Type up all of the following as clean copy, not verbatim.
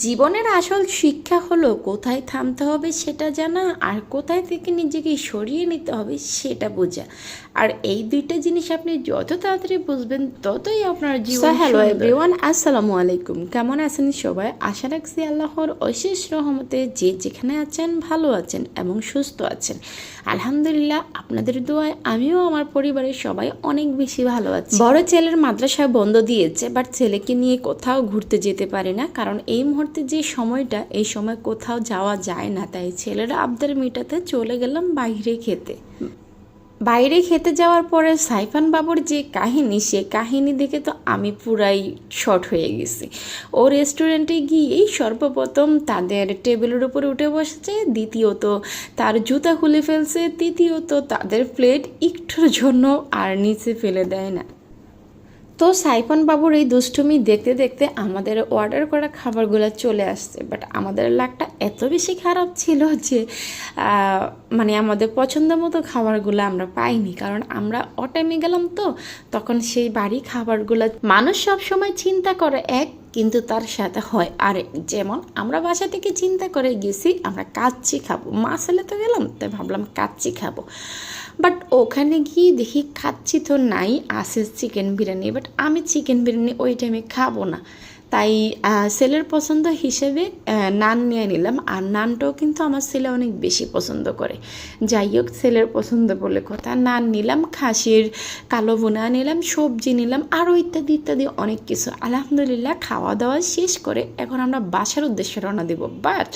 জীবনের আসল শিক্ষা হলো কোথায় থামতে হবে সেটা জানা আর কোথায় থেকে নিজেকে সরিয়ে নিতে হবে সেটা বোঝা। আর এই দুইটা জিনিস আপনি যত তাড়াতাড়ি বুঝবেন ততই আপনার জীবন সুন্দর। হ্যালো এভরিওয়ান, আসসালামু আলাইকুম। কেমন আছেন সবাই? আশা রাখছি আল্লাহর অশেষ রহমতে যে যেখানে আছেন ভালো আছেন এবং সুস্থ আছেন। আলহামদুলিল্লাহ, আপনাদের দোয়ায় আমিও আমার পরিবারের সবাই অনেক বেশি ভালো আছি। বড় ছেলের মাদ্রাসায় বন্ধ দিয়েছে, বাট ছেলেকে নিয়ে কোথাও ঘুরতে যেতে পারে না, কারণ এই মুহূর্তে যে সময়টা, এই সময় কোথাও যাওয়া যায় না। তাই ছেলের আবদার মেটাতে চলে গেলাম বাইরে খেতে। বাইরে খেতে যাওয়ার পরে সাইফান বাবুর যে কাহিনী, সে কাহিনী দেখে তো আমি পুরাই শর্ট হয়ে গেছি। ও রেস্টুরেন্টে গিয়েই সর্বপ্রথম তাদের টেবিলের উপরে উঠে বসেছে, দ্বিতীয়ত তার জুতা খুলে ফেলছে, তৃতীয়ত তাদের প্লেট একটুর জন্য আর নিচে ফেলে দেয় না। তো সাইফান বাবুর এই দুষ্টুমি দেখতে দেখতে আমাদের অর্ডার করা খাবারগুলো চলে আসছে, বাট আমাদের লাকটা এত বেশি খারাপ ছিল যে মানে আমাদের পছন্দ মতো খাবারগুলো আমরা পাইনি, কারণ আমরা অটাইমে গেলাম। তো তখন সেই বাড়ি খাবারগুলো মানুষ সব সময় চিন্তা করে এক, কিন্তু তার সাথে হয় আরেক। যেমন আমরা বাসা থেকে চিন্তা করে গেছি আমরা কাচ্চি খাবো, মাসালে তো গেলাম তাই ভাবলাম কাচ্চি খাবো, বাট ওখানে গিয়ে দেখি কাচ্চি তো নাই, আছে চিকেন বিরিয়ানি। বাট আমি চিকেন বিরিয়ানি ওই টাইমে খাবো না, তাই ছেলের পছন্দ হিসেবে নান নিয়ে নিলাম। আর নানটাও কিন্তু আমার ছেলে অনেক বেশি পছন্দ করে। যাই হোক, ছেলের পছন্দ বলে কথা, নান নিলাম, খাসির কালো বোনা নিলাম, সবজি নিলাম, আরও ইত্যাদি ইত্যাদি অনেক কিছু। আলহামদুলিল্লাহ, খাওয়া দাওয়া শেষ করে এখন আমরা বাসার উদ্দেশ্যে রওনা দেব। বাট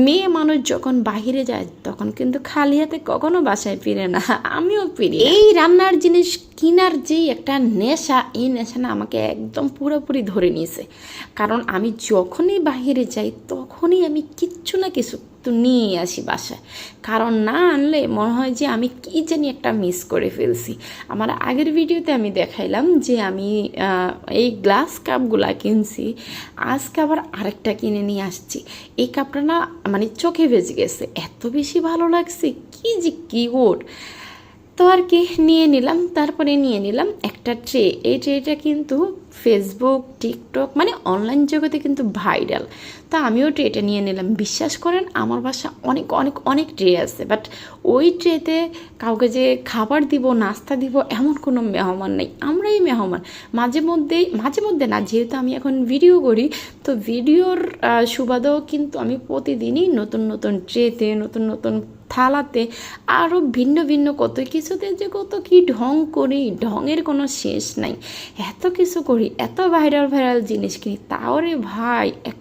মেয়ে মানুষ যখন বাহিরে যায় তখন কিন্তু খালি হাতে কখনো বাসায় ফিরে না, আমিও ফিরি। এই রান্নার জিনিস কিনার যেই একটা নেশা, এই নেশা না আমাকে একদম পুরোপুরি ধরে নিয়েছে। কারণ আমি যখনই বাহিরে যাই তখনই আমি কিচ্ছু না কিছু তো নিয়ে আসি বাসায়, কারণ না আনলে মনে হয় যে আমি কী জানি একটা মিস করে ফেলছি। আমার আগের ভিডিওতে আমি দেখাইলাম যে আমি এই গ্লাস কাপগুলা কিনছি, আজকে আবার আরেকটা কিনে নিয়ে আসছি। এই কাপটা না মানে চোখে ভেজে গেছে, এত বেশি ভালো লাগছে, কি যে কিউট। তো আর কি নিয়ে নিলাম। তারপরে নিয়ে নিলাম একটা ট্রে। এই ট্রেটা কিন্তু ফেসবুক, টিকটক মানে অনলাইন জগতে কিন্তু ভাইরাল। তা আমিও ট্রেটা নিয়ে নিলাম। বিশ্বাস করেন আমার বাসা অনেক অনেক অনেক ট্রে আছে, বাট ওই ট্রেতে কাউকে যে খাবার দিব, নাস্তা দিব, এমন কোনো মেহমান নেই, আমরাই মেহমান। মাঝে মধ্যে না, যেহেতু আমি এখন ভিডিও করি, তো ভিডিওর সুবাদেও কিন্তু আমি প্রতিদিনই নতুন নতুন ট্রেতে, নতুন নতুন থালাতে, আরও ভিন্ন ভিন্ন কত কিছুতে যে কত কি ঢং করি, ঢঙের কোনো শেষ নাই। এত কিছু করি, এত ভাইরাল ভাইরাল জিনিস কিনি, তাও রে ভাই